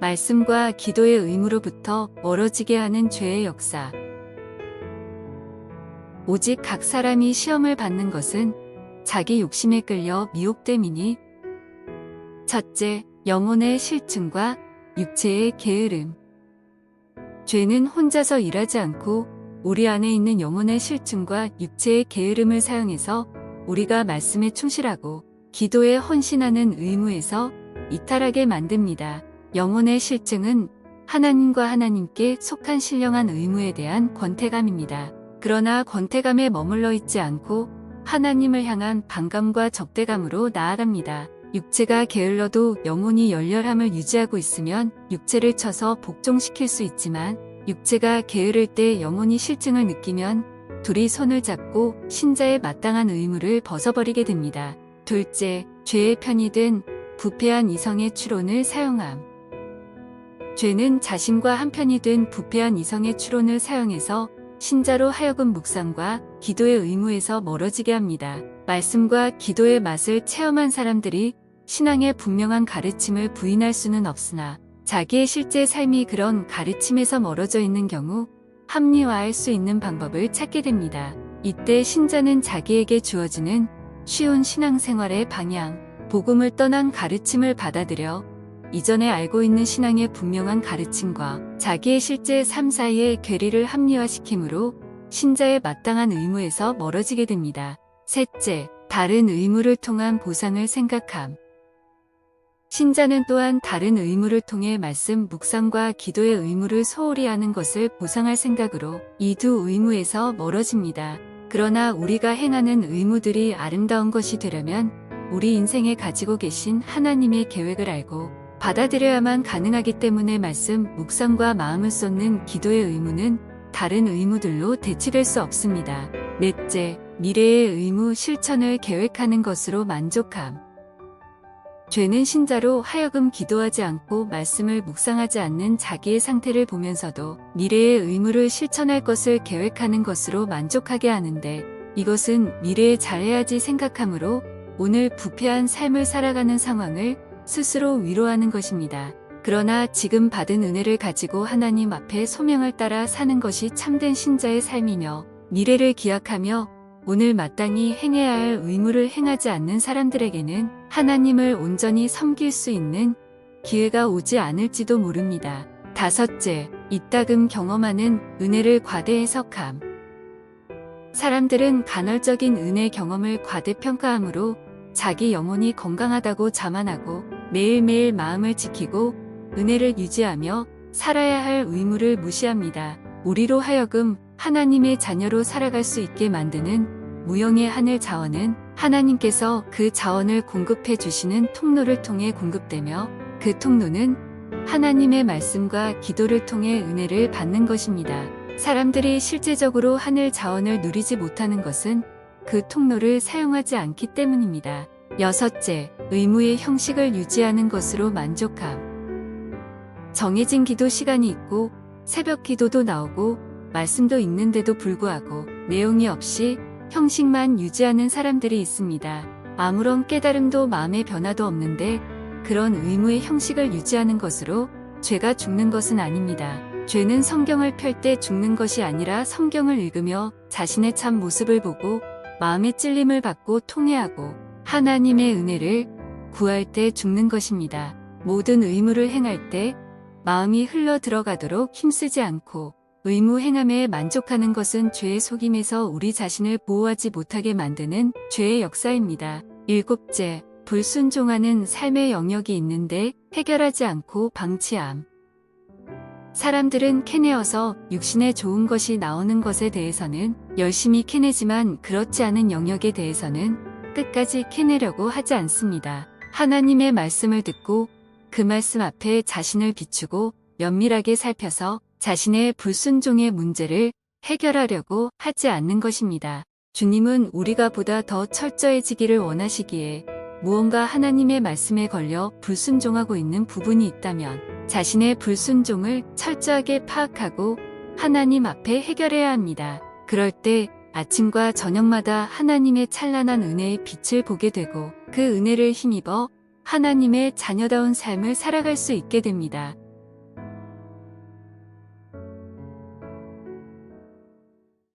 말씀과 기도의 의무로부터 멀어지게 하는 죄의 역사. 오직 각 사람이 시험을 받는 것은 자기 욕심에 끌려 미혹됨이니. 첫째, 영혼의 실증과 육체의 게으름. 죄는 혼자서 일하지 않고 우리 안에 있는 영혼의 실증과 육체의 게으름을 사용해서 우리가 말씀에 충실하고 기도에 헌신하는 의무에서 이탈하게 만듭니다. 영혼의 실증은 하나님과 하나님께 속한 신령한 의무에 대한 권태감입니다. 그러나 권태감에 머물러 있지 않고 하나님을 향한 반감과 적대감으로 나아갑니다. 육체가 게을러도 영혼이 열렬함을 유지하고 있으면 육체를 쳐서 복종시킬 수 있지만, 육체가 게으를 때 영혼이 실증을 느끼면 둘이 손을 잡고 신자의 마땅한 의무를 벗어버리게 됩니다. 둘째, 죄의 편이 든 부패한 이성의 추론을 사용함. 죄는 자신과 한편이 된 부패한 이성의 추론을 사용해서 신자로 하여금 묵상과 기도의 의무에서 멀어지게 합니다. 말씀과 기도의 맛을 체험한 사람들이 신앙의 분명한 가르침을 부인할 수는 없으나 자기의 실제 삶이 그런 가르침에서 멀어져 있는 경우 합리화할 수 있는 방법을 찾게 됩니다. 이때 신자는 자기에게 주어지는 쉬운 신앙생활의 방향, 복음을 떠난 가르침을 받아들여 이전에 알고 있는 신앙의 분명한 가르침과 자기의 실제 삶 사이의 괴리를 합리화시키므로 신자의 마땅한 의무에서 멀어지게 됩니다. 셋째, 다른 의무를 통한 보상을 생각함. 신자는 또한 다른 의무를 통해 말씀 묵상과 기도의 의무를 소홀히 하는 것을 보상할 생각으로 이 두 의무에서 멀어집니다. 그러나 우리가 행하는 의무들이 아름다운 것이 되려면 우리 인생에 가지고 계신 하나님의 계획을 알고 받아들여야만 가능하기 때문에 말씀 묵상과 마음을 쏟는 기도의 의무는 다른 의무들로 대치될 수 없습니다. 넷째, 미래의 의무 실천을 계획하는 것으로 만족함. 죄는 신자로 하여금 기도하지 않고 말씀을 묵상하지 않는 자기의 상태를 보면서도 미래의 의무를 실천할 것을 계획하는 것으로 만족하게 하는데, 이것은 미래에 잘해야지 생각하므로 오늘 부패한 삶을 살아가는 상황을 스스로 위로하는 것입니다. 그러나 지금 받은 은혜를 가지고 하나님 앞에 소명을 따라 사는 것이 참된 신자의 삶이며, 미래를 기약하며 오늘 마땅히 행해야 할 의무를 행하지 않는 사람들에게는 하나님을 온전히 섬길 수 있는 기회가 오지 않을지도 모릅니다. 다섯째, 이따금 경험하는 은혜를 과대 해석함. 사람들은 간헐적인 은혜 경험을 과대평가함으로 자기 영혼이 건강하다고 자만하고 매일매일 마음을 지키고 은혜를 유지하며 살아야 할 의무를 무시합니다. 우리로 하여금 하나님의 자녀로 살아갈 수 있게 만드는 무형의 하늘 자원은 하나님께서 그 자원을 공급해 주시는 통로를 통해 공급되며, 그 통로는 하나님의 말씀과 기도를 통해 은혜를 받는 것입니다. 사람들이 실제적으로 하늘 자원을 누리지 못하는 것은 그 통로를 사용하지 않기 때문입니다. 여섯째, 의무의 형식을 유지하는 것으로 만족함. 정해진 기도 시간이 있고 새벽 기도도 나오고 말씀도 읽는데도 불구하고 내용이 없이 형식만 유지하는 사람들이 있습니다. 아무런 깨달음도 마음의 변화도 없는데 그런 의무의 형식을 유지하는 것으로 죄가 죽는 것은 아닙니다. 죄는 성경을 펼 때 죽는 것이 아니라 성경을 읽으며 자신의 참 모습을 보고 마음의 찔림을 받고 통회하고 하나님의 은혜를 구할 때 죽는 것입니다. 모든 의무를 행할 때 마음이 흘러 들어가도록 힘쓰지 않고 의무 행함에 만족하는 것은 죄의 속임에서 우리 자신을 보호하지 못하게 만드는 죄의 역사입니다. 일곱째, 불순종하는 삶의 영역이 있는데 해결하지 않고 방치함. 사람들은 캐내어서 육신에 좋은 것이 나오는 것에 대해서는 열심히 캐내지만 그렇지 않은 영역에 대해서는 끝까지 캐내려고 하지 않습니다. 하나님의 말씀을 듣고 그 말씀 앞에 자신을 비추고 면밀하게 살펴서 자신의 불순종의 문제를 해결하려고 하지 않는 것입니다. 주님은 우리가 보다 더 철저해지기를 원하시기에 무언가 하나님의 말씀에 걸려 불순종하고 있는 부분이 있다면 자신의 불순종을 철저하게 파악하고 하나님 앞에 해결해야 합니다. 그럴 때 아침과 저녁마다 하나님의 찬란한 은혜의 빛을 보게 되고 그 은혜를 힘입어 하나님의 자녀다운 삶을 살아갈 수 있게 됩니다.